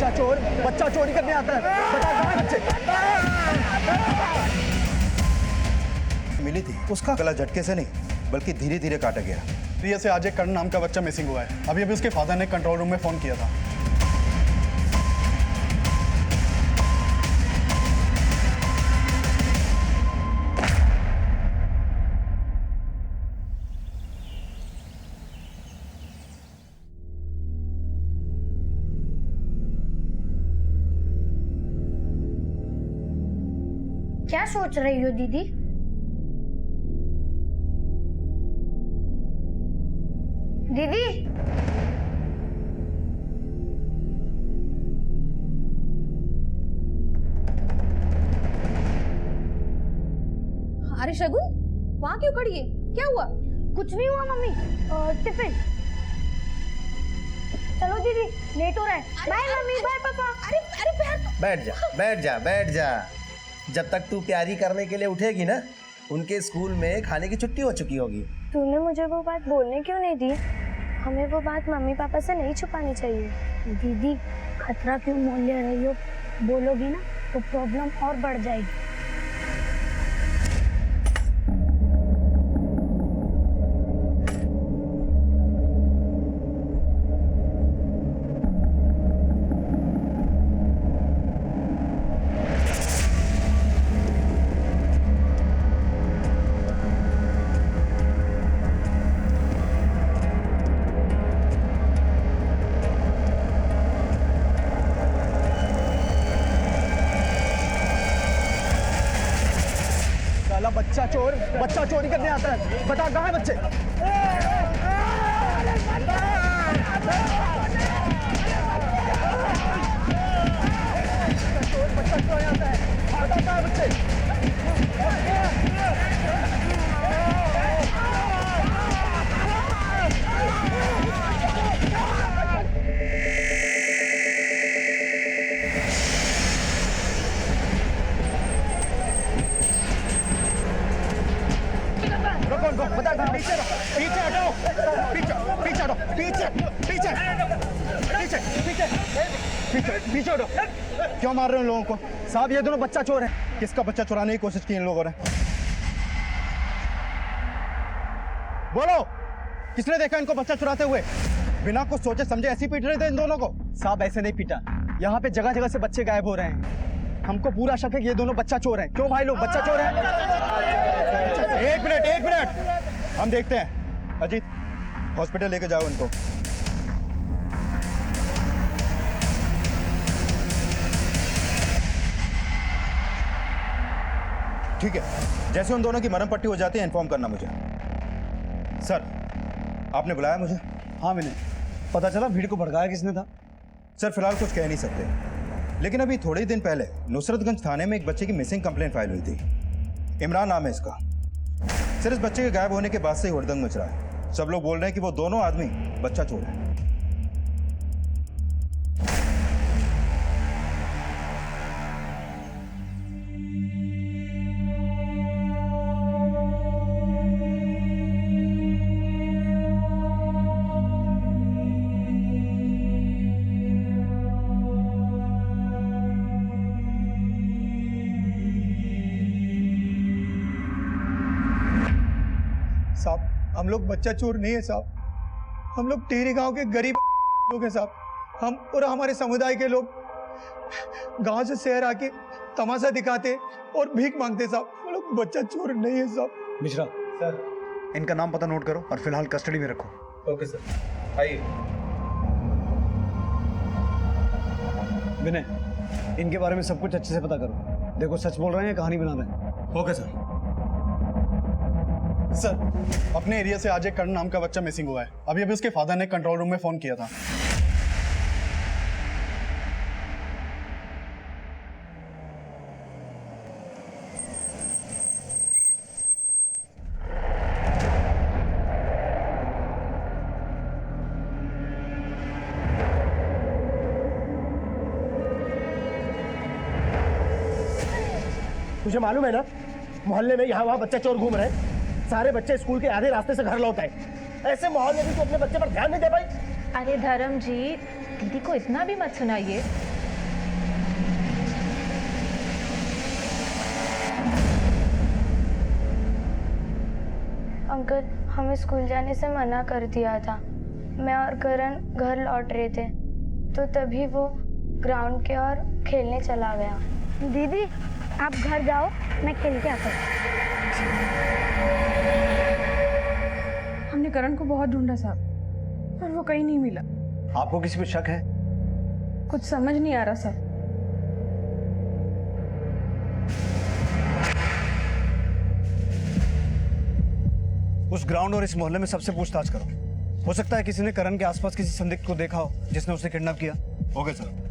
बच्चा चोरी करने आता है। बता कहाँ है बच्चे? मिली थी, उसका गला झटके से नहीं बल्कि धीरे धीरे काटा गया। प्रिया से आज एक कर्ण नाम का बच्चा मिसिंग हुआ है। अभी अभी उसके फादर ने कंट्रोल रूम में फोन किया था। क्या सोच रही हो दीदी? दीदी, अरे शगुन, वहाँ क्यों खड़ी है? क्या हुआ? कुछ नहीं हुआ मम्मी। टिफिन। चलो दीदी, लेट हो रहा है। बाय मम्मी, बाय पापा। अरे अरे पैर तो... बैठ जा बैठ जा बैठ जा। जब तक तू प्यारी करने के लिए उठेगी ना, उनके स्कूल में खाने की छुट्टी हो चुकी होगी। तूने मुझे वो बात बोलने क्यों नहीं दी? हमें वो बात मम्मी पापा से नहीं छुपानी चाहिए। दीदी, खतरा क्यों मोल ले रही हो? बोलोगी ना तो प्रॉब्लम और बढ़ जाएगी। बच्चा चोरी करने आता है। बता कहाँ है बच्चे? बच्चा चोरी आता है। बता कहाँ है बच्चे? बता पीछे पीछे हटो, पीछे पीछे हटो, पीछे पीछे पीछे पीछे पीछे पीछे हटो। क्यों मार रहे हो लोगों को? साहब ये दोनों बच्चा चोर है। किसका बच्चा चुराने की कोशिश की इन लोगों ने? बोलो, किसने देखा इनको बच्चा चुराते हुए? बिना कुछ सोचे समझे ऐसे पीट रहे थे इन दोनों को। साहब ऐसे नहीं पीटा, यहाँ पे जगह जगह से बच्चे गायब हो रहे हैं। हमको पूरा शक है कि ये दोनों बच्चा चोर हैं। क्यों भाई लोग बच्चा चोर हैं? एक मिनट हम देखते हैं। अजीत, हॉस्पिटल लेके जाओ इनको। ठीक है, जैसे उन दोनों की मरहम पट्टी हो जाती है इन्फॉर्म करना मुझे। सर, आपने बुलाया मुझे? हाँ, मैंने पता चला भीड़ को भड़काया किसने था। सर फिलहाल कुछ कह नहीं सकते, लेकिन अभी थोड़े ही दिन पहले नुसरतगंज थाने में एक बच्चे की मिसिंग कंप्लेंट फाइल हुई थी। इमरान नाम है इसका। सर इस बच्चे के गायब होने के बाद से ही हुड़दंग मच रहा है। सब लोग बोल रहे हैं कि वो दोनों आदमी बच्चा चोर है। साहब, हम लोग बच्चा चोर नहीं है साहब। हम लोग टिहरी गांव के गरीब लोग हैं साहब। हम और हमारे समुदाय के लोग गांव से शहर आके तमाशा दिखाते और भीख मांगते साहब। हम लोग बच्चा चोर नहीं है साहब। मिश्रा सर, इनका नाम पता नोट करो और फिलहाल कस्टडी में रखो। ओके सर, आइए। विनय, इनके बारे में सब कुछ अच्छे से पता करो। देखो सच बोल रहे हैं, कहानी बना रहे हैं। Okay sir. सर, अपने एरिया से आज एक कर्ण नाम का बच्चा मिसिंग हुआ है। अभी अभी उसके फादर ने कंट्रोल रूम में फोन किया था। तुझे मालूम है ना, मोहल्ले में यहाँ वहाँ बच्चे चोर घूम रहे हैं। सारे बच्चे स्कूल के आधे रास्ते से घर लौट आए। ऐसे माहौल में भी तो अपने बच्चे पर ध्यान नहीं दे पाई। अरे धर्म जी, दीदी को इतना भी मत सुनाइए। अंकल हमें स्कूल जाने से मना कर दिया था। मैं और करण घर लौट रहे थे तो तभी वो ग्राउंड के ओर खेलने चला गया। दीदी आप घर जाओ, मैं खेल के आता हूँ। हमने करण को बहुत ढूंढा साहब, पर वो कहीं नहीं मिला। आपको किसी पे शक है? कुछ समझ नहीं आ रहा सर। उस ग्राउंड और इस मोहल्ले में सबसे पूछताछ करो। हो सकता है किसी ने करण के आसपास किसी संदिग्ध को देखा हो जिसने उसे किडनैप किया। Okay sir.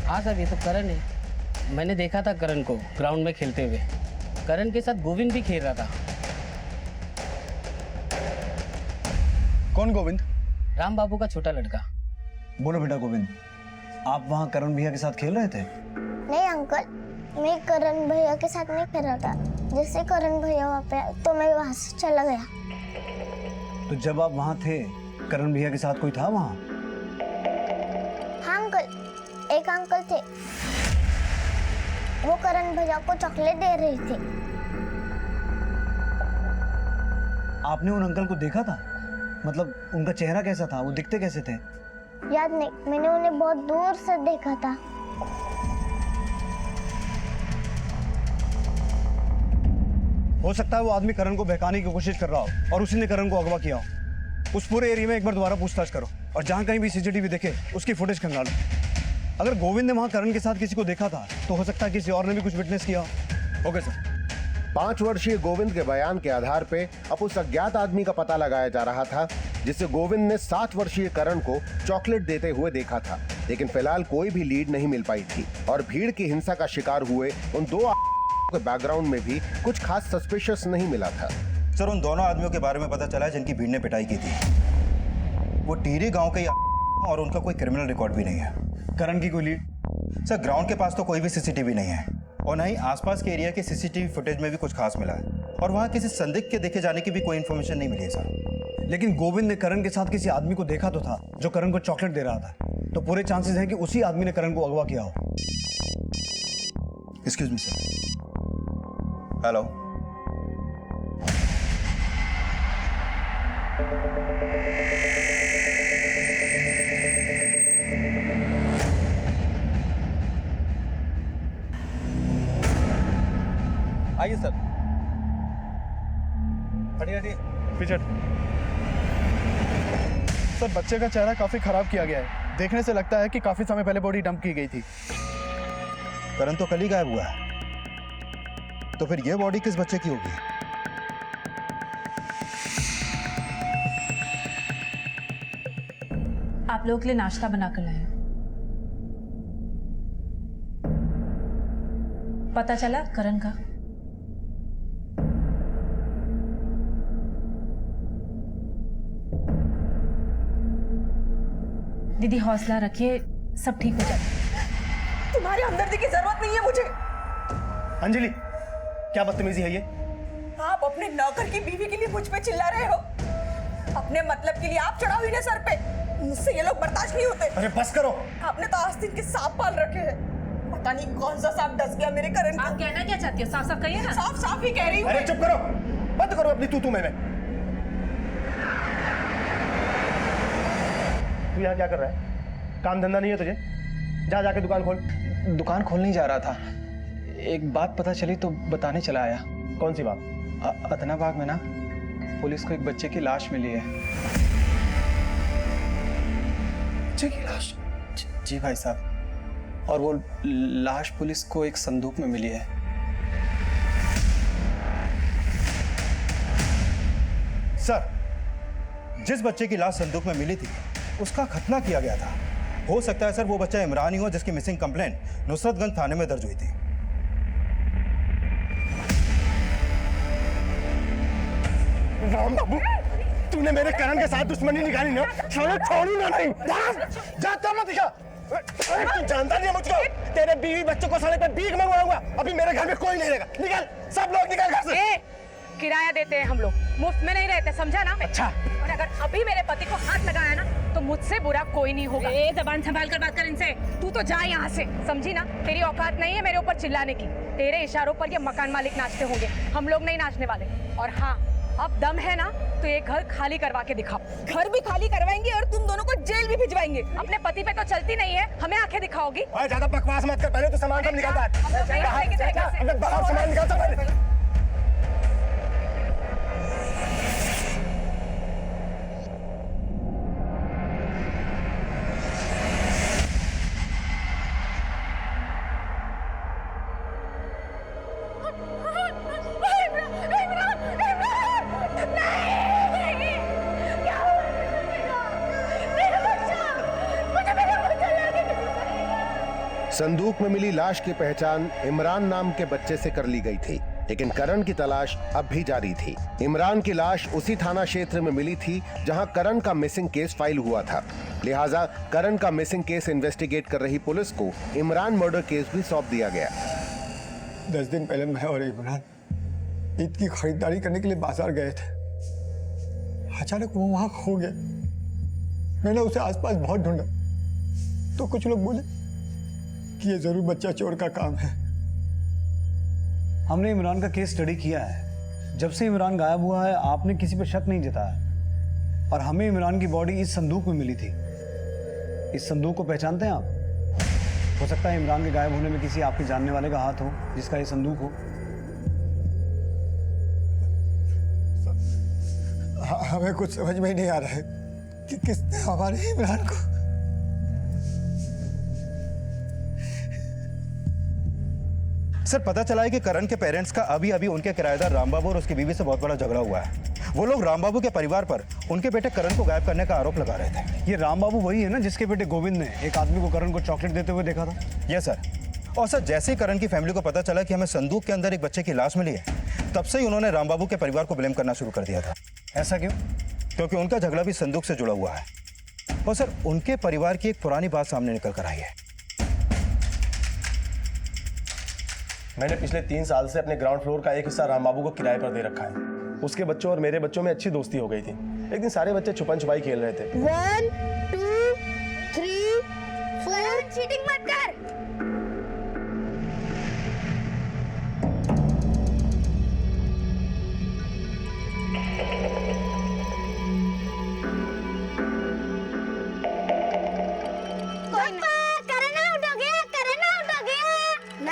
हाँ सर, ये तो करण है। मैंने देखा था करण को ग्राउंड में खेलते हुए। करण के साथ गोविंद भी खेल रहा था। कौन गोविंद? राम बाबू का छोटा लड़का। बोलो बेटा गोविंद, आप वहाँ करण भैया के साथ खेल रहे थे? नहीं अंकल, मैं करण भैया के साथ नहीं खेल रहा था। जैसे करण भैया वहाँ पे आए तो मैं वहाँ से चला गया। तो जब आप वहाँ थे करण भैया के साथ कोई था वहाँ? हाँ अंकल, एक अंकल थे, वो करण भैया को चॉकलेट दे रहे थे। आपने उन अंकल को देखा था? मतलब उनका चेहरा कैसा था, वो दिखते कैसे थे? याद नहीं, मैंने उन्हें बहुत दूर से देखा था। हो सकता है वो आदमी करण को बहकाने की कोशिश कर रहा हो और उसी ने करण को अगवा किया हो। उस पूरे एरिया में एक बार दोबारा पूछताछ करो और जहाँ कहीं भी सीसीटीवी दिखे उसकी फुटेज खंगालो। अगर गोविंद ने वहाँ करण के साथ किसी को देखा था तो हो सकता है किसी और ने भी कुछ विटनेस किया हो। Okay sir. 5 वर्षीय गोविंद के बयान के आधार पे अब उस अज्ञात आदमी का पता लगाया जा रहा था जिसे गोविंद ने 7 वर्षीय करण को चॉकलेट देते हुए देखा था, लेकिन फिलहाल कोई भी लीड नहीं मिल पाई थी और भीड़ की हिंसा का शिकार हुए उन 2 के बैकग्राउंड में भी कुछ खास सस्पिशियस नहीं मिला था। सर, उन दोनों आदमियों के बारे में पता चला है जिनकी भीड़ ने पिटाई की थी। वो टीरी गांव के और उनका कोई क्रिमिनल रिकॉर्ड भी नहीं है। करण की कोई लीड? सर, ग्राउंड के पास तो कोई भी सीसीटीवी नहीं है और न ही आसपास के एरिया के सीसीटीवी फुटेज में भी कुछ खास मिला है और वहाँ किसी संदिग्ध के देखे जाने की भी कोई इन्फॉर्मेशन नहीं मिली है सर। लेकिन गोविंद ने करण के साथ किसी आदमी को देखा तो था जो करण को चॉकलेट दे रहा था, तो पूरे चांसेस हैं कि उसी आदमी ने करण को अगवा किया हो। Excuse me sir. हेलो, आइए सर। हटिए पीछे। सर, बच्चे का चेहरा काफी खराब किया गया है। देखने से लगता है कि काफी समय पहले बॉडी डंप की गई थी। करण तो कल ही गायब हुआ है, तो फिर ये बॉडी किस बच्चे की होगी? आप लोगों के लिए नाश्ता बना कर लाए। पता चला करण का? दीदी हौसला रखिए, सब ठीक हो जाएगा। तुम्हारी हमदर्दी की जरूरत नहीं है मुझे। अंजलि, क्या बदतमीजी है ये? आप अपने नौकर की बीवी के लिए मुझ पे चिल्ला रहे हो। अपने मतलब के लिए आप चढ़ाओ इन्हें सर पे। मुझसे ये लोग बर्दाश्त नहीं होते। अरे बस करो। आपने तो आस्तीन के सांप पाल रखे हैं। पता नहीं कौन सा सांप डस गया मेरे करण को। आप कहना क्या चाहती हो? साफ साफ कहिए ना। साफ साफ ही कह रही हूँ। अरे चुप करो, बंद करो अपनी तू में। तू यहाँ क्या कर रहा है? काम धंधा नहीं है तुझे? जा जाके दुकान खोल। दुकान खोलने जा रहा था, एक बात पता चली तो बताने चला आया। कौन सी बात? अदनाबाग में ना पुलिस को एक बच्चे की लाश मिली है। बच्चे की लाश? जी भाई साहब, और वो लाश पुलिस को एक संदूक में मिली है। सर, जिस बच्चे की लाश संदूक में मिली थी उसका खतना किया गया था। हो सकता है सर वो बच्चा इमरान ही हो जिसकी मिसिंग कंप्लेंट नुसरतगंज थाने में दर्ज हुई थी। राम बाबू, तूने मेरे करण के साथ दुश्मनी निकाली ना, साले छोड़ूंगा नहीं। जा तब मत दिखा। तू जानता नहीं है मुझको, तेरे बीवी बच्चों को साले पे भीख मंगवाऊंगा। अभी मेरे घर में कोई नहीं रहेगा, निकल, सब लोग निकल घर से। किराया देते हैं हम लोग, मुफ्त में नहीं रहते, समझा ना? अच्छा। और अगर अभी मेरे पति को हाथ लगाया ना तो मुझसे बुरा कोई नहीं होगा। जबान संभाल कर बात कर इनसे। तू तो जा यहाँ से, समझी ना? तेरी औकात नहीं है मेरे ऊपर चिल्लाने की। तेरे इशारों पर ये मकान मालिक नाचते होंगे, हम लोग नहीं नाचने वाले। और हाँ, अब दम है ना तो ये घर खाली करवा के दिखाओ। घर भी खाली करवाएंगे और तुम दोनों को जेल भी भिजवाएंगे। अपने पति पे तो चलती नहीं है, हमें आंखें दिखाओगी? ज्यादा बकवास मत कर, पहले तो सामान सब निकाल। बाहर सामान निकाल सब। संदूक में मिली लाश की पहचान इमरान नाम के बच्चे से कर ली गई थी, लेकिन करण की तलाश अब भी जारी थी। इमरान की लाश उसी थाना क्षेत्र में मिली थी जहां करण का मिसिंग केस फाइल हुआ था, लिहाजा करण का मिसिंग केस इन्वेस्टिगेट कर रही पुलिस को इमरान मर्डर केस भी सौंप दिया गया। 10 दिन पहले मैं और इमरान ईद की खरीदारी करने के लिए बाजार गए थे। अचानक वो वहां खो गया। मैंने उसे आसपास बहुत ढूंढा तो कुछ लोग बोले कि ये जरूर बच्चा चोर का काम है। हमने इमरान का केस स्टडी किया है। जब से इमरान गायब हुआ है आपने किसी पर शक नहीं जताया, और हमें इमरान की बॉडी इस संदूक में मिली थी। इस संदूक को पहचानते हैं आप? हो सकता है इमरान के गायब होने में किसी आपके जानने वाले का हाथ हो, जिसका ये संदूक हो। हमें कुछ समझ में ही नहीं आ रहा है कि किसने हमारे इमरान को। सर, पता चला है कि करण के पेरेंट्स का अभी अभी उनके किराएदार रामबाबू और उसकी बीवी से बहुत बड़ा झगड़ा हुआ है। वो लोग रामबाबू के परिवार पर उनके बेटे करण को गायब करने का आरोप लगा रहे थे। ये रामबाबू वही है ना जिसके बेटे गोविंद ने एक आदमी को करण को चॉकलेट देते हुए देखा था? Yes sir. और सर, जैसे ही करण की फैमिली को पता चला कि हमें संदूक के अंदर एक बच्चे की लाश मिली है, तब से ही उन्होंने रामबाबू के परिवार को ब्लेम करना शुरू कर दिया था। ऐसा क्यों? क्योंकि उनका झगड़ा भी संदूक से जुड़ा हुआ है। और सर, उनके परिवार की एक पुरानी बात सामने निकल कर आई है। मैंने पिछले 3 साल से अपने ग्राउंड फ्लोर का एक हिस्सा रामबाबू को किराए पर दे रखा है। उसके बच्चों और मेरे बच्चों में अच्छी दोस्ती हो गई थी। एक दिन सारे बच्चे छुपन छुपाई खेल रहे थे। 1 2 3 4 चीटिंग मत कर।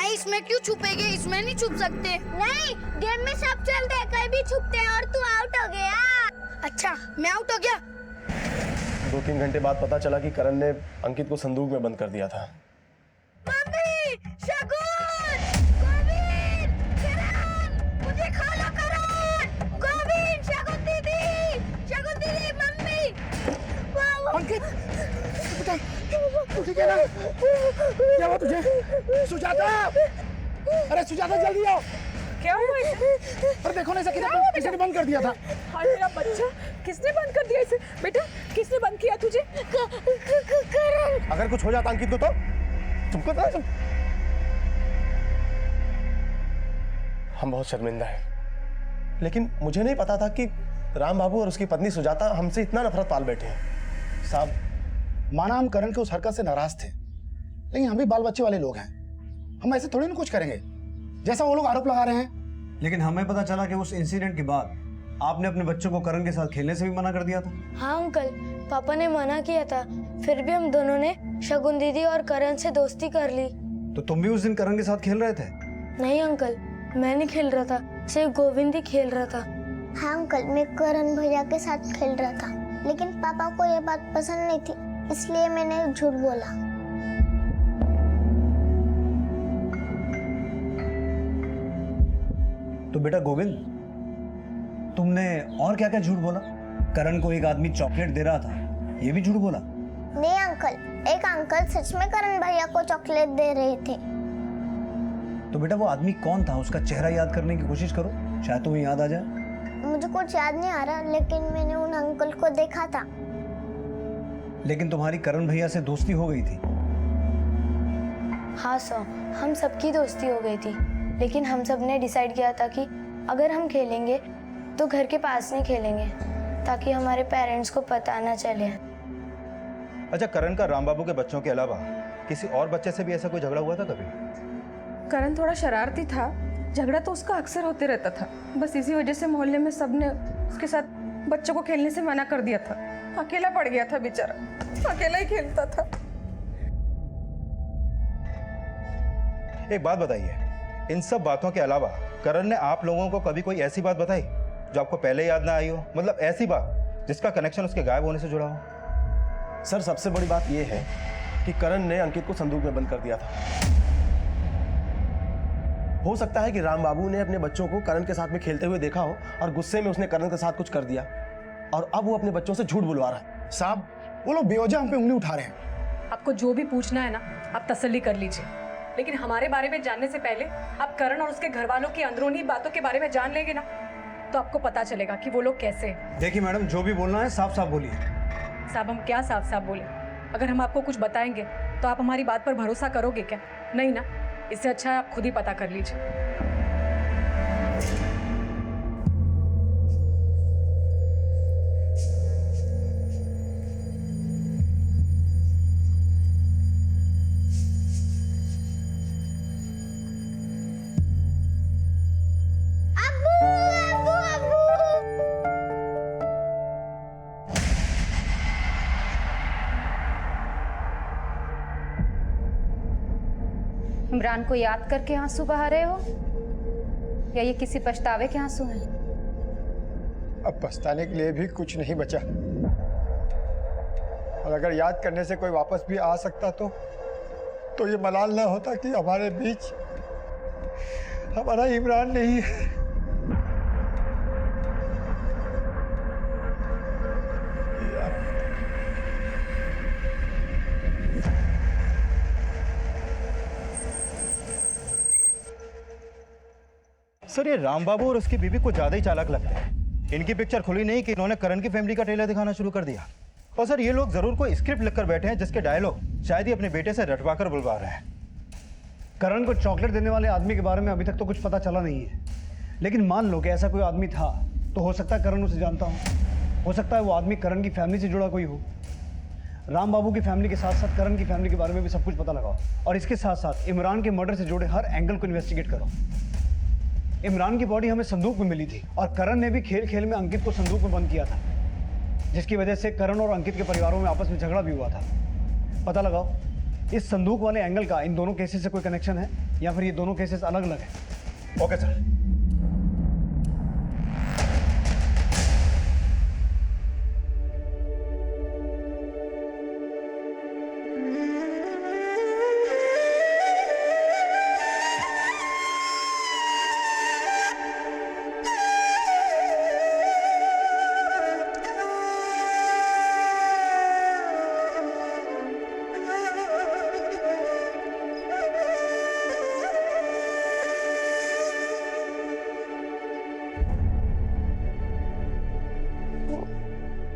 इसमें क्यों छुपेंगे? इसमें नहीं छुप सकते। नहीं, गेम में सब चलते हैं, कहीं भी छुपते हैं और तू आउट हो गया। अच्छा, मैं आउट हो गया। 2-3 घंटे बाद पता चला कि करण ने अंकित को संदूक में बंद कर दिया था। मम्मी, शगुन, गोविंद, करण, मुझे खा लो करण, गोविंद, शगुन दीदी, मम्मी। अंकित, तुझे क्या ना? क्या हुआ तुझे? सुजाता! अरे सुजाता, जल्दी आओ। क्या हुआ इसे? अरे देखो ना, किसी ने बंद कर दिया था। हाय मेरा बच्चा, किसने बंद कर दिया इसे? बेटा, किसने बंद किया तुझे? करण। अगर कुछ हो जाता अंकित को तो तुमको तो। हम बहुत शर्मिंदा हैं, लेकिन मुझे नहीं पता था कि राम बाबू और उसकी पत्नी सुजाता हमसे इतना नफरत पाल बैठे हैं। साहब, माना हम करण के उस हरकत से नाराज थे, लेकिन हम भी बाल बच्चे वाले लोग हैं। हम ऐसे थोड़ी ना कुछ करेंगे जैसा वो लोग आरोप लगा रहे हैं। लेकिन हमें पता चला कि उस इंसिडेंट के बाद आपने अपने बच्चों को करण के साथ खेलने से भी मना कर दिया था। हाँ अंकल, पापा ने मना किया था, फिर भी हम दोनों ने शगुन दीदी और करण से दोस्ती कर ली। तो तुम भी उस दिन करण के साथ खेल रहे थे? नहीं अंकल, मैं नहीं खेल रहा था, सिर्फ गोविंद ही खेल रहा था। हाँ अंकल, मैं करण भैया के साथ खेल रहा था, लेकिन पापा को ये बात पसंद नहीं थी, इसलिए मैंने झूठ बोला। तो बेटा गोविंद, तुमने और क्या क्या झूठ बोला? करण को एक आदमी चॉकलेट दे रहा था, ये भी झूठ बोला? नहीं अंकल, एक अंकल सच में करण भैया को चॉकलेट दे रहे थे। तो बेटा वो आदमी कौन था? उसका चेहरा याद करने की कोशिश करो, शायद तुम्हें याद आ जाए। मुझे कुछ याद नहीं आ रहा, लेकिन मैंने उन अंकल को देखा था। लेकिन तुम्हारी करण भैया से दोस्ती हो गई थी। हाँ सर, हम सबकी दोस्ती हो गई थी, लेकिन हम सब ने डिसाइड किया था कि अगर हम खेलेंगे तो घर के पास नहीं खेलेंगे, ताकि हमारे पेरेंट्स को पता ना चले। अच्छा, करण का राम बाबू के बच्चों के अलावा किसी और बच्चे से भी ऐसा कोई झगड़ा हुआ था कभी? करण थोड़ा शरारती था, झगड़ा तो उसका अक्सर होते रहता था। बस इसी वजह से मोहल्ले में सबने उसके साथ बच्चों को खेलने से मना कर दिया था। अकेला पड़ गया था बेचारा, अकेला ही खेलता था। एक बात बताइए, इन सब बातों के अलावा करण ने आप लोगों को कभी कोई ऐसी बात बताई जो आपको पहले याद ना आई हो? मतलब ऐसी बात जिसका कनेक्शन उसके गायब होने से जुड़ा हो? सर, सबसे बड़ी बात यह है कि करण ने अंकित को संदूक में बंद कर दिया था। हो सकता है कि राम बाबू ने अपने बच्चों को करण के साथ में खेलते हुए देखा हो और गुस्से में उसने करण के साथ कुछ कर दिया और अब वो अपने बच्चों से झूठ बुलवा रहा है। साहब, वो लोग बेवजह हम पे उंगली उठा रहे हैं। आपको जो भी पूछना है ना, आप तसल्ली कर लीजिए, लेकिन हमारे बारे में जानने से पहले आप करण और उसके घर वालों की अंदरूनी बातों के बारे में जान लेंगे ना, तो आपको पता चलेगा कि वो लोग कैसे हैं। देखिए मैडम, जो भी बोलना है साफ साफ बोलिए। साहब, हम क्या साफ साफ बोले? अगर हम आपको कुछ बताएंगे तो आप हमारी बात पर भरोसा करोगे क्या? नहीं ना। इससे अच्छा है आप खुद ही पता कर लीजिए। इमरान को याद करके आंसू बहा रहे हो या ये किसी पछतावे के आंसू हैं? अब पछताने के लिए भी कुछ नहीं बचा, और अगर याद करने से कोई वापस भी आ सकता तो ये मलाल ना होता कि हमारे बीच हमारा इमरान नहीं है। सर, ये राम बाबू और उसकी बीवी को ज्यादा ही चालाक लगते हैं। इनकी पिक्चर खुली नहीं कि इन्होंने करण की फैमिली का ट्रेलर दिखाना शुरू कर दिया। और सर, ये लोग जरूर कोई स्क्रिप्ट लिखकर बैठे हैं जिसके डायलॉग शायद ही अपने बेटे से रटवा कर बुलवा रहे हैं। करण को चॉकलेट देने वाले आदमी के बारे में अभी तक तो कुछ पता चला नहीं है, लेकिन मान लो कि ऐसा कोई आदमी था तो हो सकता है करण उसे जानता हो सकता है वो आदमी करण की फैमिली से जुड़ा कोई हो। राम बाबू की फैमिली के साथ साथ करण की फैमिली के बारे में भी सब कुछ पता लगाओ, और इसके साथ साथ इमरान के मर्डर से जुड़े हर एंगल को इन्वेस्टिगेट करो। इमरान की बॉडी हमें संदूक में मिली थी और करण ने भी खेल खेल में अंकित को संदूक में बंद किया था, जिसकी वजह से करण और अंकित के परिवारों में आपस में झगड़ा भी हुआ था। पता लगाओ इस संदूक वाले एंगल का इन दोनों केसेस से कोई कनेक्शन है या फिर ये दोनों केसेस अलग अलग हैं। Okay sir.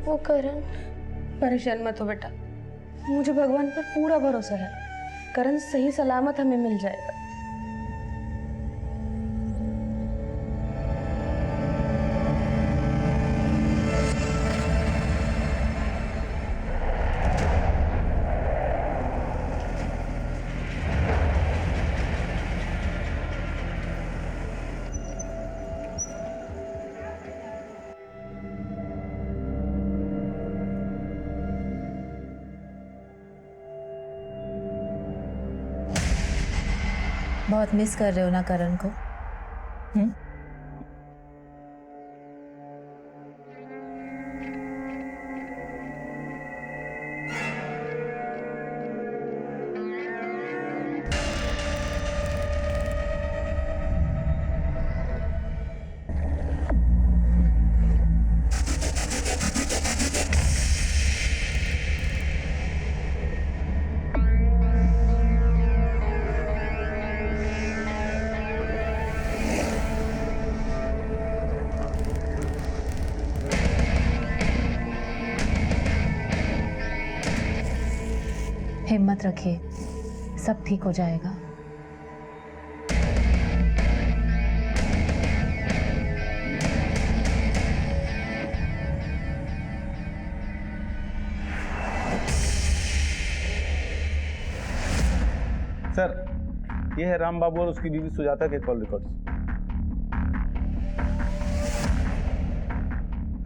वो करण। परेशान मत हो बेटा, मुझे भगवान पर पूरा भरोसा है। करण सही सलामत हमें मिल जाएगा। बहुत मिस कर रहे हो ना करण को? मत रखिए, सब ठीक हो जाएगा। सर, ये है राम बाबू और उसकी बीवी सुजाता के कॉल रिकॉर्ड्स।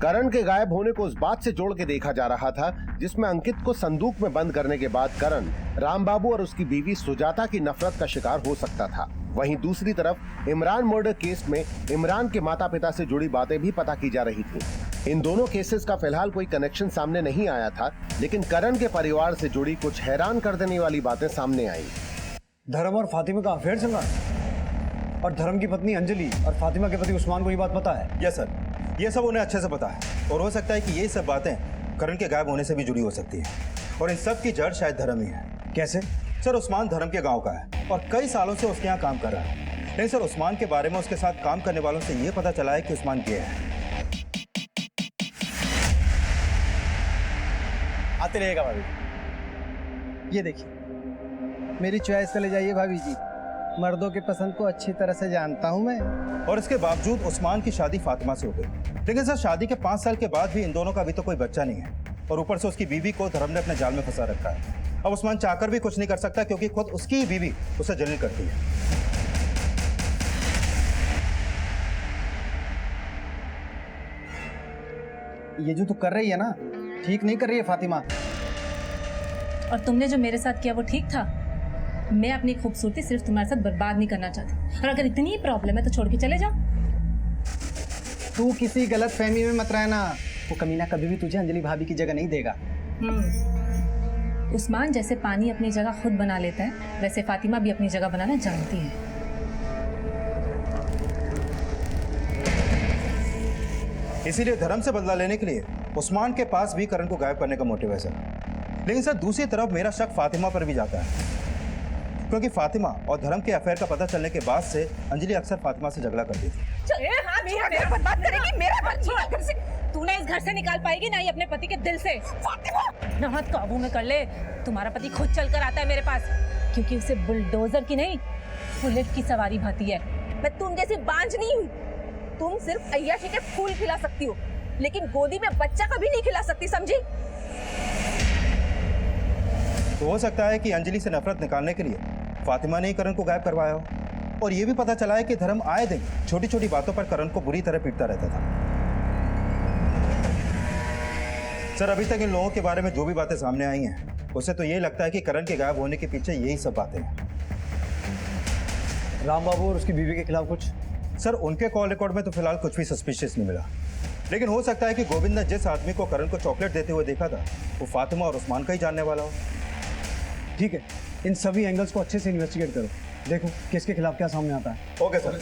करण के गायब होने को उस बात से जोड़ के देखा जा रहा था जिसमें अंकित को संदूक में बंद करने के बाद करण राम बाबू और उसकी बीवी सुजाता की नफरत का शिकार हो सकता था। वहीं दूसरी तरफ इमरान मर्डर केस में इमरान के माता पिता से जुड़ी बातें भी पता की जा रही थी। इन दोनों केसेस का फिलहाल कोई कनेक्शन सामने नहीं आया था, लेकिन करण के परिवार से जुड़ी कुछ हैरान कर देने वाली बातें सामने आई। धर्म और फातिमा का अफेयर चल रहा है और धर्म की पत्नी अंजलि और फातिमा के पति उस्मान को ये बात पता है। यस सर, ये सब उन्हें अच्छे से पता है और हो सकता है कि ये सब बातें करण के गायब होने से भी जुड़ी हो सकती है और इन सब की जड़ शायद धर्म ही है। कैसे? सर, उस्मान धर्म के गांव का है और कई सालों से उसके यहाँ काम कर रहा है, लेकिन सर उस्मान के बारे में उसके साथ काम करने वालों से ये पता चला है कि उस्मान गे है। आते रहेगा भाभी। ये देखिए, मेरी चॉइस से ले जाइए भाभी जी, मर्दों के पसंद को अच्छी तरह से जानता हूँ मैं। और इसके बावजूद उस्मान की शादी फातिमा से हो गई, लेकिन सर शादी के 5 साल के बाद भी इन दोनों का अभी तो कोई बच्चा नहीं है और ऊपर से उसकी बीवी को धर्म ने अपने जाल में फंसा रखा है। अब उस्मान चाहकर भी कुछ नहीं कर सकता क्योंकि खुद उसकी ही बीवी उसे जलील करती है। ये जो तू कर रही है ना, ठीक नहीं कर रही है फातिमा। और तुमने जो मेरे साथ किया वो ठीक था? मैं अपनी खूबसूरती सिर्फ तुम्हारे साथ बर्बाद नहीं करना चाहती, और अगर इतनी प्रॉब्लम है तो छोड़ के चले जाओ। तू किसी गलत फहमी में मत रहना, वो कमीना कभी भी तुझे अंजलि भाभी की जगह नहीं देगा। उस्मान जैसे पानी अपनी जगह खुद बना लेता है, वैसे फातिमा भी अपनी जगह बनाना जानती है। इसीलिए धर्म से बदला लेने के लिए उस्मान के पास भी करण को गायब करने का मोटिव है सर। लेकिन सर दूसरी तरफ मेरा शक फातिमा पर भी जाता है, क्योंकि फातिमा और धर्म के अफेयर का पता चलने के बाद से अंजलि अक्सर फातिमा से झगड़ा करती थी। मेरे पर बात करेगी, मेरा घर से तूने इस घर से निकाल पाएगी ना ही अपने पति के दिल से। फातिमा, हाथ काबू में कर ले। तुम्हारा पति खुद चलकर आता है मेरे पास, क्योंकि उसे बुलडोजर की नहीं बुलेट की सवारी भाती है। मैं तुम जैसी बांझ नहीं हूँ। तुम सिर्फ अय्याशी के फूल खिला सकती हो, लेकिन गोदी में बच्चा कभी नहीं खिला सकती, समझी? तो हो सकता है कि अंजलि से नफरत निकालने के लिए फातिमा ने ही करण को गायब करवाया हो। और ये भी पता चला है कि धर्म आए दिन छोटी छोटी बातों पर करण को बुरी तरह पीटता रहता था। सर, अभी तक इन लोगों के बारे में जो भी बातें सामने आई हैं, उससे तो ये लगता है कि करण के गायब होने के पीछे यही सब बातें हैं। राम बाबू और उसकी बीवी के खिलाफ कुछ? सर, उनके कॉल रिकॉर्ड में तो फिलहाल कुछ भी सस्पिशियस नहीं मिला, लेकिन हो सकता है कि गोविंद ने जिस आदमी को करण को चॉकलेट देते हुए देखा था वो फातिमा और उस्मान का ही जानने वाला हो। ठीक है, इन सभी एंगल्स को अच्छे से इन्वेस्टिगेट करो, देखो किसके खिलाफ क्या सामने आता है। Okay sir.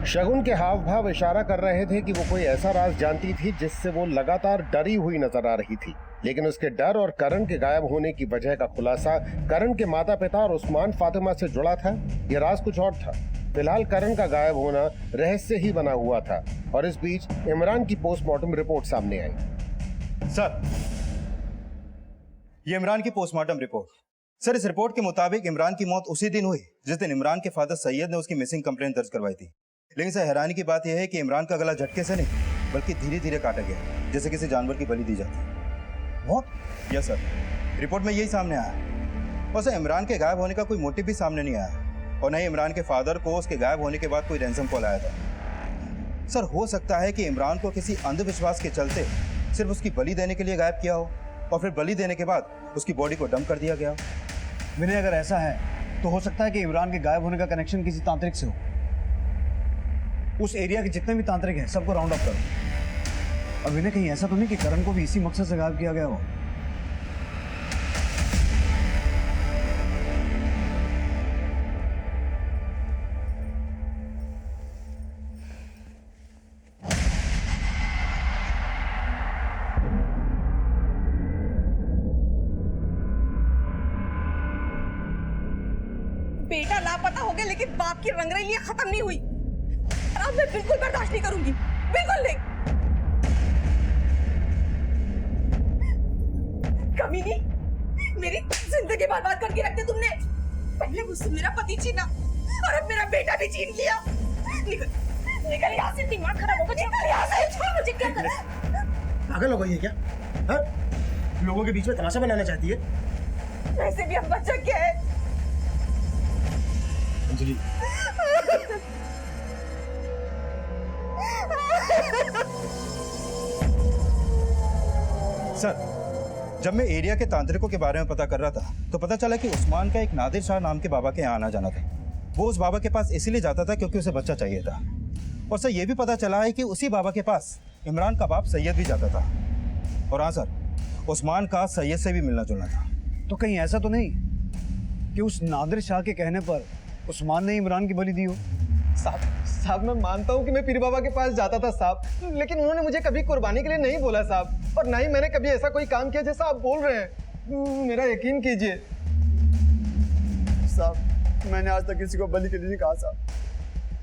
शगुन के हाव भाव इशारा कर रहे थे कि वो कोई ऐसा राज जानती थी जिससे वो लगातार डरी हुई नजर आ रही थी, लेकिन उसके डर और करण के गायब होने की वजह का खुलासा करण के माता पिता और उस्मान फातिमा से जुड़ा था। यह राज कुछ और था। फिलहाल करण का गायब होना रहस्य ही बना हुआ था और इस बीच इमरान की पोस्टमार्टम रिपोर्ट सामने आई। सर, ये इमरान की पोस्टमार्टम रिपोर्ट। सर, इस रिपोर्ट के मुताबिक इमरान की मौत उसी दिन हुई जिस दिन इमरान के फादर सैयद ने उसकी मिसिंग कंप्लेंट दर्ज करवाई थी। लेकिन सर, हैरानी की बात यह है कि इमरान का गला झटके से नहीं बल्कि धीरे धीरे काटा गया, जैसे किसी जानवर की बलि दी जाती है। वो? यस सर, रिपोर्ट में यही सामने आया। और सर, इमरान के गायब होने का कोई मोटिव भी सामने नहीं आया और न ही इमरान के फादर को उसके गायब होने के बाद कोई रैंसम कॉल आया था। सर, हो सकता है कि इमरान को किसी अंधविश्वास के चलते सिर्फ उसकी बलि देने के लिए गायब किया हो और फिर बलि देने के बाद उसकी बॉडी को डंप कर दिया गया। विनय, अगर ऐसा है तो हो सकता है कि इमरान के गायब होने का कनेक्शन किसी तांत्रिक से हो। उस एरिया के जितने भी तांत्रिक हैं सबको राउंड अप करो। और विनय, कहीं ऐसा तो नहीं कि करण को भी इसी मकसद से गायब किया गया हो? बेटा लापता हो गया लेकिन बाप की रंगरलियां खत्म नहीं हुई। अब मैं बिल्कुल बर्दाश्त नहीं करूंगी, बिल्कुल नहीं। कमीनी, मेरी जिंदगी बर्बाद करके रख दी तुमने। पहले मुझसे मेरा पति छीना और अब मेरा बेटा भी छीन लिया। निकल यहाँ से, दिमाग खराब होगा। निकल यहाँ से, छोड़ मुझे। क्या कर पागल हो गई है क्या? हाँ? लोगों के बीच में तमाशा बनाना चाहती है? वैसे भी अब बच्चा क्या है? अंजलि, सर, जब मैं एरिया के तांत्रिकों के बारे में पता कर रहा था तो पता चला कि उस्मान का एक नादिर शाह नाम के बाबा के यहाँ आना जाना था। वो उस बाबा के पास इसीलिए जाता था क्योंकि उसे बच्चा चाहिए था। और सर, ये भी पता चला है कि उसी बाबा के पास इमरान का बाप सैयद भी जाता था। और हाँ सर, उस्मान का सैयद से भी मिलना जुलना था। तो कहीं ऐसा तो नहीं कि उस नादिर शाह के कहने पर उस्मान ने इमरान की बलि दी हो? साहब मैं मानता हूँ कि मैं पीर बाबा के पास जाता था साहब, लेकिन उन्होंने मुझे कभी कुर्बानी के लिए नहीं बोला साहब, और ना ही मैंने कभी ऐसा कोई काम किया जैसा आप बोल रहे हैं। मेरा यकीन कीजिए साहब, मैंने आज तक किसी को बलि के लिए नहीं कहा साहब,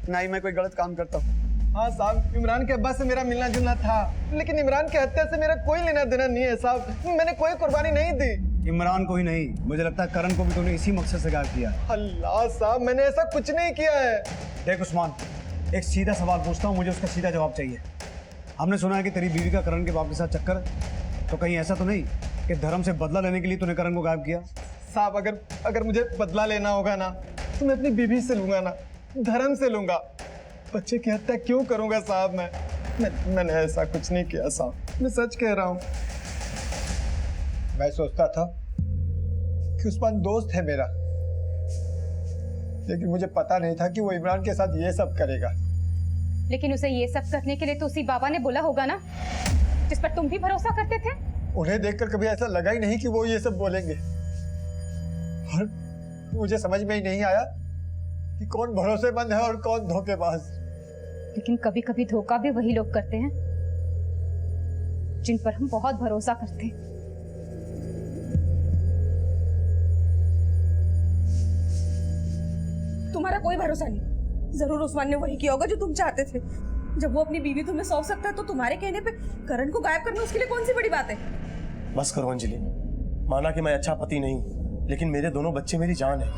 ना ही मैं कोई गलत काम करता हूँ। हाँ साहब, इमरान के अब्बा से मेरा मिलना जुलना था, लेकिन इमरान की हत्या से मेरा कोई लेना देना नहीं है साहब। मैंने कोई कुर्बानी नहीं दी। इमरान को ही नहीं, मुझे लगता है करण को भी तूने इसी मकसद से गायब किया। अल्लाह साहब, मैंने ऐसा कुछ नहीं किया है। देख उस्मान, एक सीधा सवाल पूछता हूँ, मुझे उसका सीधा जवाब चाहिए। हमने सुना है कि तेरी बीवी का करण के बाप के साथ चक्कर है, तो कहीं ऐसा तो नहीं कि धर्म से बदला लेने के लिए तूने करण को गायब किया? साहब, अगर मुझे बदला लेना होगा ना तो मैं अपनी बीवी से लूंगा ना, धर्म से लूंगा। बच्चे की हत्या क्यों करूंगा साहब? मैंने ऐसा कुछ नहीं किया साहब, मैं सच कह रहा हूँ। मैं सोचता था कि उस्मान दोस्त है मेरा, लेकिन मुझे पता नहीं था कि वो इमरान के साथ ये सब करेगा। लेकिन उसे ये सब करने के लिए तो उसी बाबा ने बोला होगा ना, जिस पर तुम भी भरोसा करते थे। उन्हें देखकर कभी ऐसा लगा ही नहीं कि वो ये सब बोलेंगे, और मुझे समझ में ही नहीं आया कि कौन भरोसेमंद है और कौन धोखेबाज। लेकिन कभी कभी धोखा भी वही लोग करते हैं जिन पर हम बहुत भरोसा करते हैं। तुम्हारा कोई भरोसा नहीं। जरूर उस्मान ने वही किया होगा जो तुम चाहते थे। जब वो अपनी बीवी तुम्हें सौंप सकता है तो तुम्हारे कहने पे करण को गायब करना उसके लिए कौन सी बड़ी बात है? बस करो अंजलि, माना कि मैं अच्छा पति नहीं हूं, लेकिन मेरे दोनों बच्चे मेरी जान है।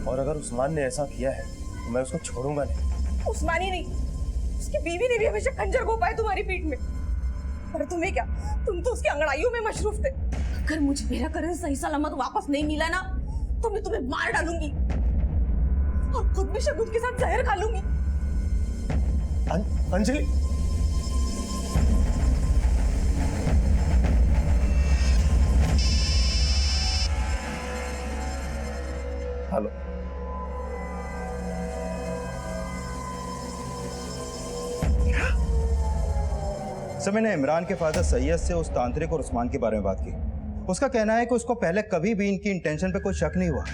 और अगर उस्मान ने ऐसा किया है तो मैं उसको छोड़ूंगा नहीं। उस्मान ही नहीं, उसकी बीवी ने भी हमेशा खंजर घोंपा है तुम्हारी पीठ में। पर तुम्हें क्या, तुम तो उसकी अंगड़ाइयों में मशरूफ थे। अगर मुझे मेरा करण सही सलामत वापस नहीं मिला ना तो मैं तुम्हें मार डालूंगी और खुद भी शगुन के साथ जहर खा लूंगी। अंजलि, हेलो, सर, मैंने इमरान के फादर सैयद से उस तांत्रिक और उस्मान के बारे में बात की। उसका कहना है कि उसको पहले कभी भी इनकी इंटेंशन पे कोई शक नहीं हुआ,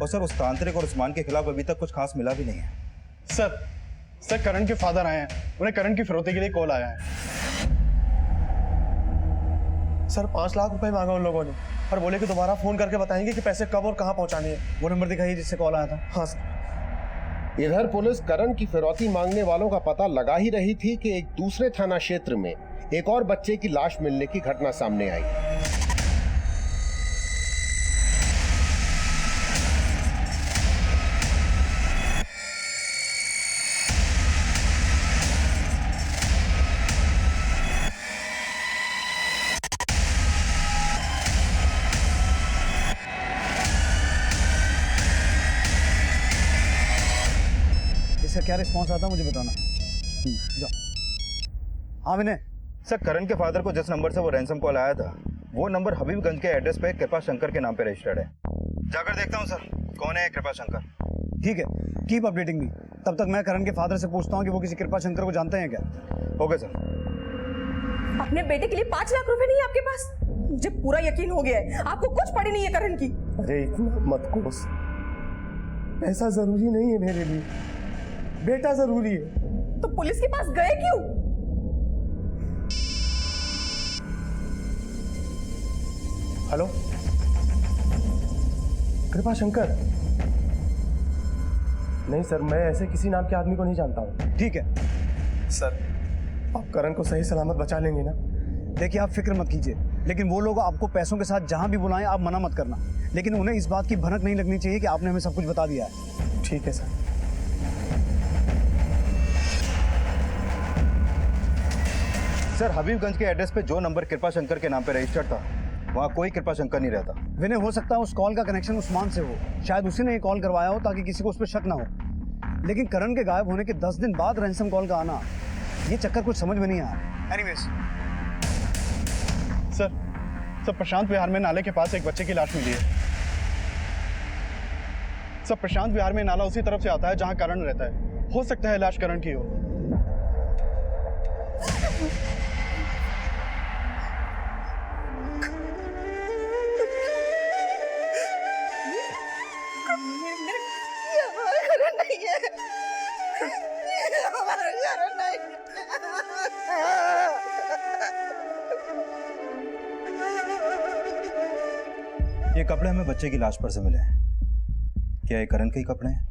और सर उस तांत्रिक और उस्मान के खिलाफ अभी तक कुछ खास मिला भी नहीं है। सर करण के फादर आए हैं, उन्हें करण की फिरौती के लिए कॉल आया है। सर 5 लाख रुपए मांगा उन लोगों ने और बोले कि दोबारा फोन करके बताएंगे कि पैसे कब और कहां पहुंचाने हैं। वो नंबर दिखाइए जिससे कॉल आया था। हाँ सर। इधर पुलिस करण की फिरौती मांगने वालों का पता लगा ही रही थी कि एक दूसरे थाना क्षेत्र में एक और बच्चे की लाश मिलने की घटना सामने आई। इसका क्या रिस्पॉन्स आता है मुझे बताना। जाओ। हाँ विनय। सर, करण के फादर को जिस नंबर से वो रैंसम कॉल आया था वो नंबर हबीबगंज के एड्रेस पे कृपा शंकर के नाम पे रजिस्टर्ड है। जाकर देखता हूँ सर कौन है कृपा शंकर। ठीक है, कीप अपडेटिंग मी। तब तक मैं करण के फादर से पूछता हूँ कि वो किसी कृपा शंकर को जानते हैं क्या। Okay sir. अपने बेटे के लिए 5 लाख रुपए नहीं है आपके पास? मुझे पूरा यकीन हो गया है आपको कुछ पड़ी नहीं है करण की। अरे इतना मत कोस, पैसा जरूरी नहीं है मेरे लिए, बेटा जरूरी है। तो पुलिस के पास गए क्यों? हेलो, कृपा शंकर? नहीं सर, मैं ऐसे किसी नाम के आदमी को नहीं जानता हूँ। ठीक है सर, आप करण को सही सलामत बचा लेंगे ना? देखिए, आप फिक्र मत कीजिए, लेकिन वो लोग आपको पैसों के साथ जहां भी बुलाएं आप मना मत करना, लेकिन उन्हें इस बात की भनक नहीं लगनी चाहिए कि आपने हमें सब कुछ बता दिया है। ठीक है सर। सर, हबीबगंज के एड्रेस पे जो नंबर कृपा शंकर के नाम पे रजिस्टर्ड था, वहाँ कोई कृपा शंकर नहीं रहता। विनय, हो सकता है उस कॉल का कनेक्शन उस्मान से हो, शायद उसी ने ये कॉल करवाया हो ताकि किसी को उस पर शक ना हो। लेकिन करण के गायब होने के 10 दिन बाद रैंसम कॉल का आना, ये चक्कर कुछ समझ में नहीं आया। एनीवेज सर, प्रशांत विहार में नाले के पास एक बच्चे की लाश मिली है। सर, प्रशांत विहार में नाला उसी तरफ से आता है जहां करण रहता है। हो सकता है लाश करण की हो। ये कपड़े हमें बच्चे की लाश पर से मिले हैं। क्या ये करण के ही कपड़े हैं?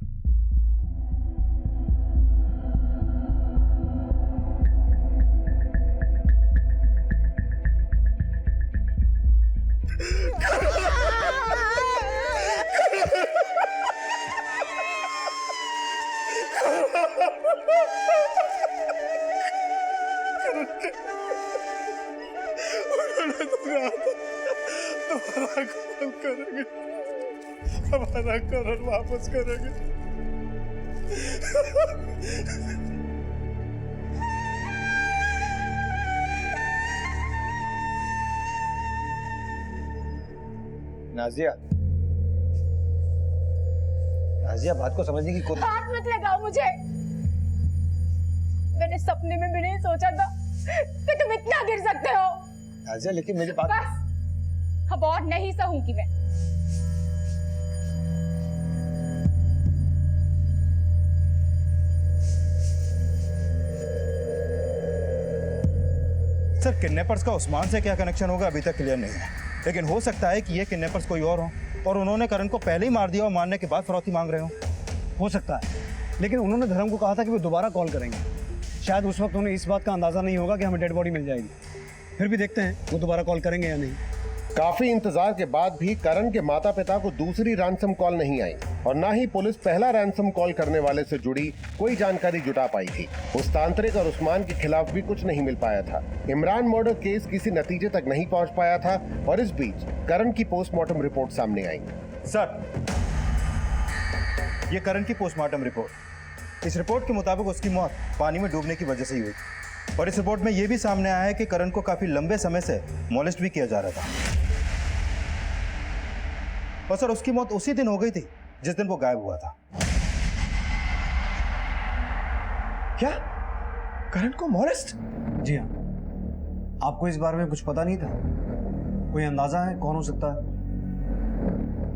हमारा करण वापस करेंगे। नाजिया, नाजिया, बात को समझने की कोशिश। हाथ मत लगाओ मुझे। मैंने सपने में भी नहीं सोचा था कि तुम इतना गिर सकते हो। नाजिया, लेकिन मेरी बात। बस, अब और नहीं सहूंगी मैं। सर, किडनैपर्स का उस्मान से क्या कनेक्शन होगा अभी तक क्लियर नहीं है, लेकिन हो सकता है कि ये किडनैपर्स कोई और हो और उन्होंने करण को पहले ही मार दिया और मारने के बाद फिरौती मांग रहे हो सकता है, लेकिन उन्होंने धर्म को कहा था कि वो दोबारा कॉल करेंगे। शायद उस वक्त उन्हें इस बात का अंदाजा नहीं होगा कि हमें डेड बॉडी मिल जाएगी। फिर भी देखते हैं वो दोबारा कॉल करेंगे या नहीं। काफी इंतजार के बाद भी करण के माता पिता को दूसरी रैंसम कॉल नहीं आई और ना ही पुलिस पहला रैंसम कॉल करने वाले से जुड़ी कोई जानकारी जुटा पाई थी। उस तांत्रिक और उस्मान के खिलाफ भी कुछ नहीं मिल पाया था। इमरान मर्डर केस किसी नतीजे तक नहीं पहुंच पाया था और इस बीच करण की पोस्टमार्टम रिपोर्ट सामने आई। सर, ये करण की पोस्टमार्टम रिपोर्ट, इस रिपोर्ट के मुताबिक उसकी मौत पानी में डूबने की वजह से ही हुई और इस रिपोर्ट में यह भी सामने आया है कि करण को काफी लंबे समय से मॉलेस्ट भी किया जा रहा था। और सर, उसकी मौत उसी दिन हो गई थी जिस दिन वो गायब हुआ था। क्या? करण को मॉलेस्ट? जी हाँ। आपको इस बारे में कुछ पता नहीं था? कोई अंदाजा है कौन हो सकता है?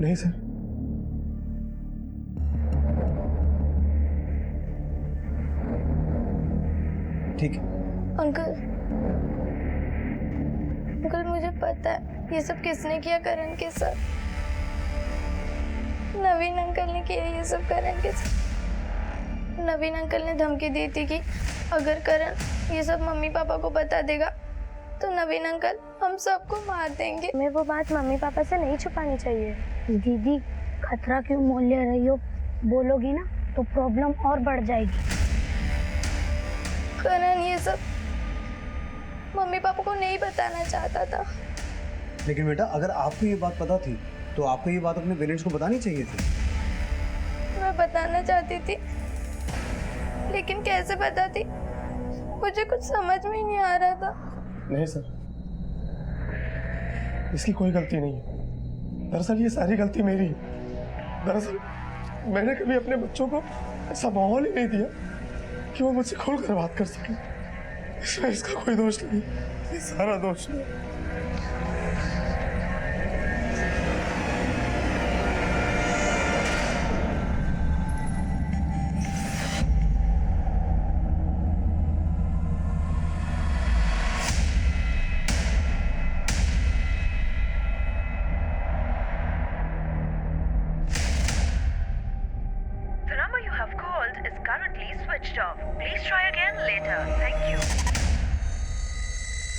नहीं सर। ठीक है। अंकल, मुझे पता है ये सब किसने किया करण के साथ। नवीन अंकल ने किया ये सब करण के साथ। नवीन अंकल ने धमकी दी थी कि अगर करण ये सब मम्मी पापा को बता देगा तो नवीन अंकल हम सबको मार देंगे। हमें वो बात मम्मी पापा से नहीं छुपानी चाहिए। दीदी, खतरा क्यों मोल ले रही हो? बोलोगी ना तो प्रॉब्लम और बढ़ जाएगी। करण ये सब मम्मी पापा को नहीं बताना चाहता था। लेकिन बेटा, अगर आपको ये बात पता थी तो आपको ये बात अपने पेरेंट्स को बतानी चाहिए थी। मैं बताना चाहती थी, लेकिन कैसे बताती मुझे कुछ समझ में ही नहीं आ रहा था। नहीं सर, इसकी कोई गलती नहीं है। दरअसल ये सारी गलती मेरी है। दरअसल मैंने कभी अपने बच्चों को ऐसा माहौल ही नहीं दिया कि वो मुझसे खुलकर बात कर सके। इसमें इसका कोई दोष नहीं, ये सारा दोष है।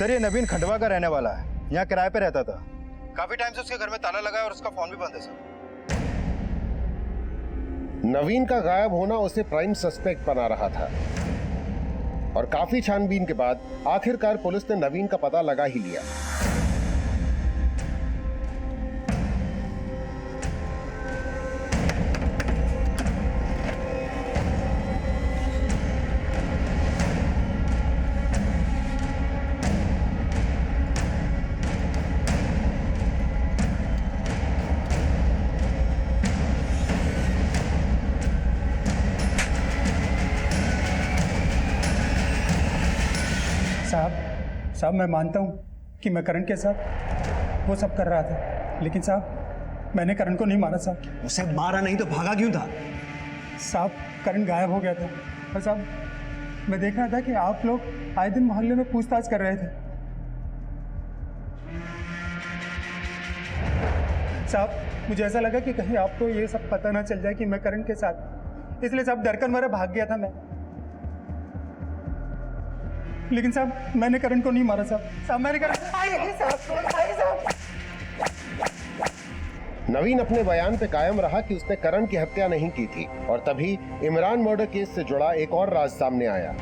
सर ये नवीन खंडवा का रहने वाला है, यहाँ किराए पे रहता था। काफी टाइम से उसके घर में ताला लगा है और उसका फोन भी बंद है सर। नवीन का गायब होना उसे प्राइम सस्पेक्ट बना रहा था और काफी छानबीन के बाद आखिरकार पुलिस ने नवीन का पता लगा ही लिया। साहब मैं मानता हूँ कि मैं करण के साथ वो सब कर रहा था, लेकिन साहब मैंने करण को नहीं मारा साहब। उसे मारा नहीं तो भागा क्यों था? साहब करण गायब हो गया था और साहब मैं देख रहा था कि आप लोग आए दिन मोहल्ले में पूछताछ कर रहे थे। साहब मुझे ऐसा लगा कि कहीं आपको ये सब पता ना चल जाए कि मैं करण के साथ, इसलिए साहब डरकर मारे भाग गया था मैं। लेकिन साहब मैंने करण को नहीं मारा साहब मैंने करण। नवीन अपने बयान पे कायम रहा कि उसने करण की हत्या नहीं की थी और तभी इमरान मर्डर केस से जुड़ा एक और राज सामने आया।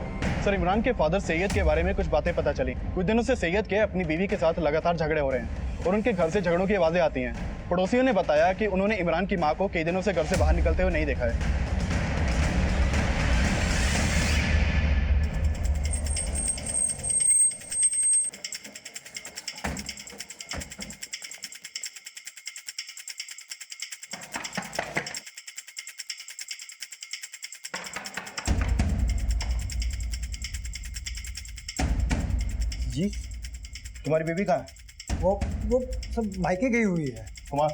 सर इमरान के फादर सैयद के बारे में कुछ बातें पता चली। कुछ दिनों से सैयद के अपनी बीवी के साथ लगातार झगड़े हो रहे हैं और उनके घर से झगड़ों की आवाजें आती हैं। पड़ोसियों ने बताया कि उन्होंने इमरान की मां को कई दिनों से घर से बाहर निकलते हुए नहीं देखा है। जी तुम्हारी बेबी कहाँ है? वो सब मायके गई हुई है। कुमार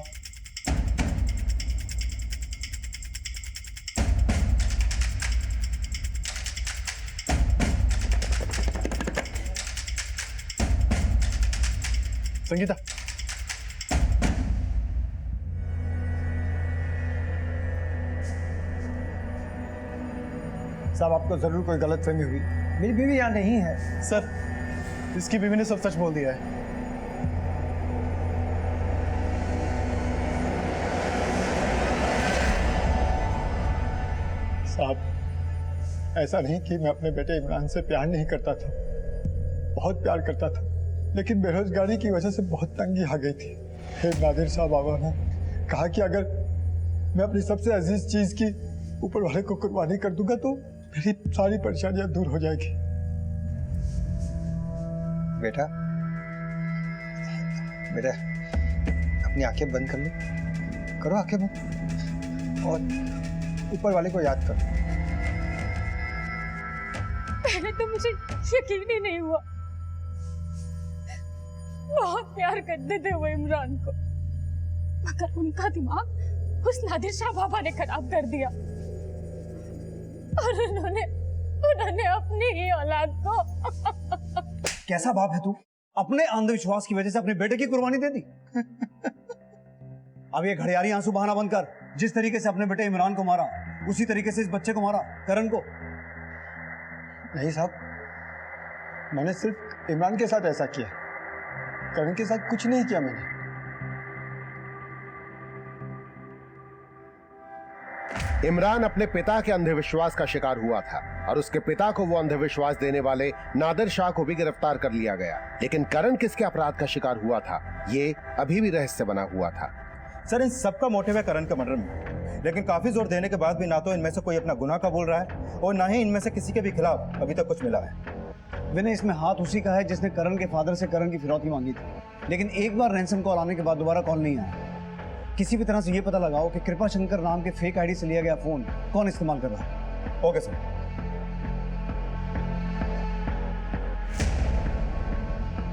संगीता साहब आपको जरूर कोई गलतफहमी हुई, मेरी बीवी यहाँ नहीं है। सर इसकी बीवी ने सब सच बोल दिया है। साहब ऐसा नहीं कि मैं अपने बेटे इमरान से प्यार नहीं करता था, बहुत प्यार करता था, लेकिन बेरोजगारी की वजह से बहुत तंगी आ गई थी। फिर नादिर साहब बाबा ने कहा कि अगर मैं अपनी सबसे अजीज चीज की ऊपर वाले को कुर्बानी कर दूंगा तो मेरी सारी परेशानियां दूर हो जाएगी। बेटा बेटा अपनी आंखें बंद कर लो, करो आंखें बंद और ऊपर वाले को याद करो। पहले तो मुझे यकीन ही नहीं हुआ, बहुत प्यार करते थे वो इमरान को, मगर उनका दिमाग उस नादिर शाह बाबा ने खराब कर दिया और उन्होंने अपनी ही औलाद को। कैसा बाप है तू? अपने अंधविश्वास की वजह से अपने बेटे की कुर्बानी दे दी। अब ये घड़ियाली आंसू बहाना बंद कर। जिस तरीके से अपने बेटे इमरान को मारा उसी तरीके से इस बच्चे को मारा, करण को। नहीं साहब, मैंने सिर्फ इमरान के साथ ऐसा किया, करण के साथ कुछ नहीं किया मैंने। इमरान अपने पिता के अंधविश्वास का शिकार हुआ था और उसके पिता को वो अंधविश्वास देने वाले नादिर शाह को भी गिरफ्तार कर लिया गया। लेकिन करण किसके अपराध का शिकार हुआ था, ये अभी भी रहस्य बना हुआ था। सर इन सबका मोटिव है करण के मर्डर में, लेकिन काफी जोर देने के बाद भी ना तो इनमें से कोई अपना गुनाह कबूल रहा है और ना ही इनमें से किसी के भी खिलाफ अभी तक कुछ मिला है। विनय, इसमें हाथ उसी का है जिसने करण के फादर से करण की फिरौती मांगी थी, लेकिन एक बार रैंसम कॉल आने के बाद दोबारा कॉल नहीं आया। किसी भी तरह से ये पता लगाओ कि कृपा शंकर नाम के फेक आईडी से लिया गया फोन कौन इस्तेमाल कर रहा है। Okay sir.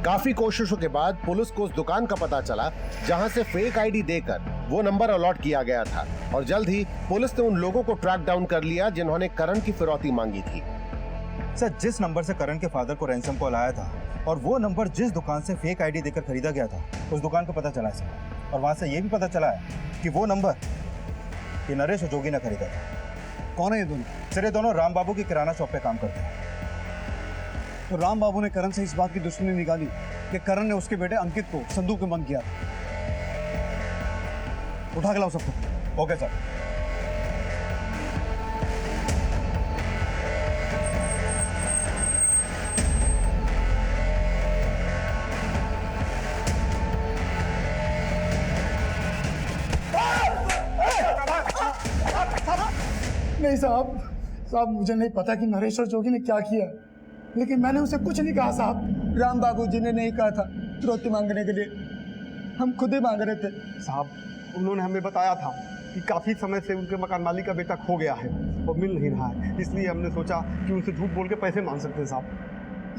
काफी कोशिशों के बाद पुलिस को उस दुकान का पता चला जहां से फेक आईडी देकर वो नंबर अलॉट किया गया था और जल्द ही पुलिस ने उन लोगों को ट्रैक डाउन कर लिया जिन्होंने करण की फिरौती मांगी थी। सर जिस नंबर से करण के फादर को रैंसम कॉल आया था और वो नंबर जिस दुकान से फेक आईडी देकर खरीदा गया था उस दुकान को पता चला है सर, और वहां से ये भी पता चला है कि वो नंबर ये नरेश और जोगी ने खरीदा था। कौन है ये दोनों? सर ये दोनों राम बाबू की किराना शॉप पे काम करते हैं। तो राम बाबू ने करण से इस बात की दुश्मनी निकाली कि करण ने उसके बेटे अंकित को संदूक में बंद किया। उठा के लाओ सबको। Okay sir. नहीं साहब, मुझे नहीं पता कि नरेश और जोगी ने क्या किया, लेकिन मैंने उसे कुछ नहीं कहा साहब। राम बाबू जी ने नहीं कहा था रोटी मांगने के लिए, हम खुद ही मांग रहे थे। साहब, उन्होंने हमें बताया था कि काफ़ी समय से उनके मकान मालिक का बेटा खो गया है और मिल नहीं रहा है, इसलिए हमने सोचा कि उनसे झूठ बोल के पैसे मांग सकते हैं साहब।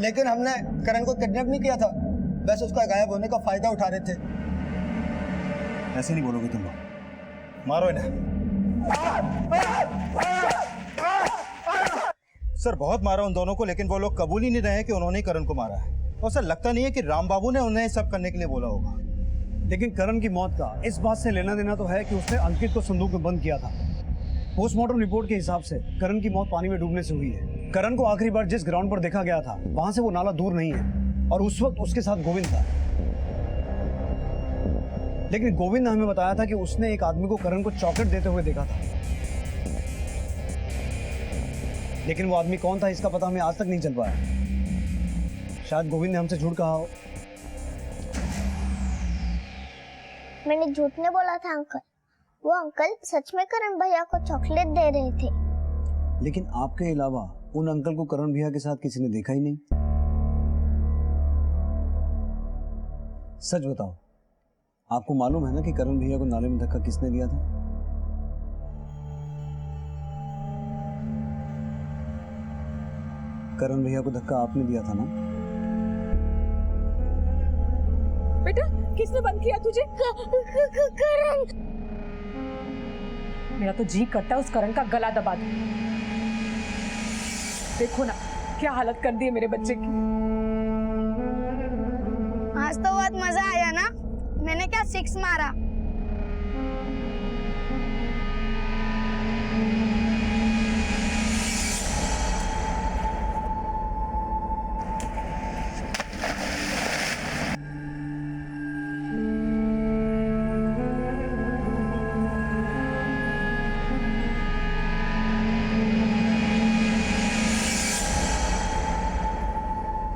लेकिन हमने करण को किडनैप नहीं किया था, बस उसका गायब होने का फायदा उठा रहे थे। ऐसे नहीं बोलोगे तुम लोग, मारो इन्हें। सर बहुत मारा उन दोनों को, लेकिन वो लोग कबूल ही नहीं रहे कि उन्होंने करण को मारा है। और सर लगता नहीं है कि राम बाबू ने उन्हें सब करने के लिए बोला होगा। लेकिन करण की मौत का इस बात से लेना देना तो है कि उसने अंकित को संदूक में बंद किया था। पोस्टमार्टम रिपोर्ट के हिसाब से करण की मौत पानी में डूबने से हुई है। करण को आखिरी बार जिस ग्राउंड पर देखा गया था वहां से वो नाला दूर नहीं है और उस वक्त उसके साथ गोविंद था। लेकिन गोविंद ने हमें बताया था कि उसने एक आदमी को करण को चॉकलेट देते हुए देखा था, लेकिन वो आदमी कौन था इसका पता हमें आज तक नहीं चल पाया। शायद गोविंद ने हमसे झूठ कहा हो। मैंने झूठ नहीं बोला था अंकल, वो अंकल सच में करण भैया को चॉकलेट दे रहे थे। लेकिन आपके अलावा उन अंकल को करण भैया के साथ किसी ने देखा ही नहीं। सच बताओ, आपको मालूम है ना कि करण भैया को नाले में धक्का किसने दिया था? करण भैया को धक्का आपने दिया था ना? बेटा किसने बंद किया तुझे? करण। मेरा तो जी करता है उस करण का गला दबा दूं। देखो ना क्या हालत कर दी है मेरे बच्चे की। आज तो बहुत मजा आया ना, मैंने क्या 6 मारा।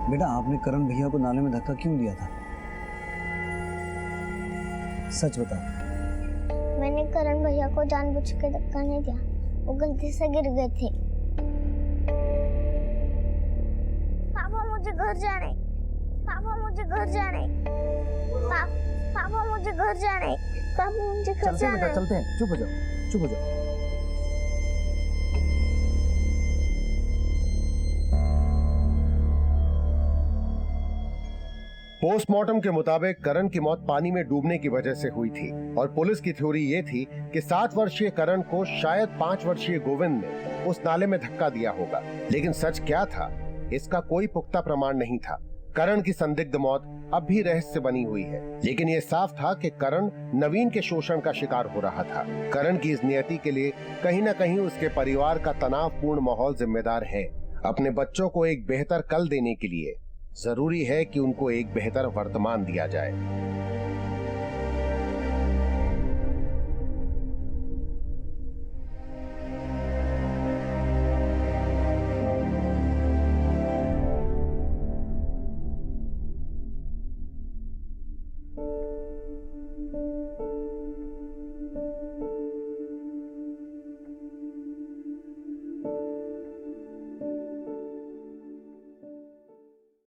बेटा आपने करण भैया को नाले में धक्का क्यों दिया था? सच बताओ। मैंने करण भैया को जानबूझ के धक्का नहीं दिया, वो गलती से गिर गए थे। पापा मुझे घर जाना है, पापा मुझे घर जाना है, पापा मुझे घर जाना है, पापा मुझे घर जाना है। चलते हैं, चुप हो जाओ, चुप हो जाओ। पोस्टमार्टम के मुताबिक करण की मौत पानी में डूबने की वजह से हुई थी और पुलिस की थ्योरी ये थी कि 7 वर्षीय करण को शायद 5 वर्षीय गोविंद ने उस नाले में धक्का दिया होगा। लेकिन सच क्या था, इसका कोई पुख्ता प्रमाण नहीं था। करण की संदिग्ध मौत अब भी रहस्य बनी हुई है, लेकिन ये साफ था कि करण नवीन के शोषण का शिकार हो रहा था। करण की इस नियति के लिए कहीं न कहीं उसके परिवार का तनावपूर्ण माहौल जिम्मेदार है। अपने बच्चों को एक बेहतर कल देने के लिए जरूरी है कि उनको एक बेहतर वर्तमान दिया जाए।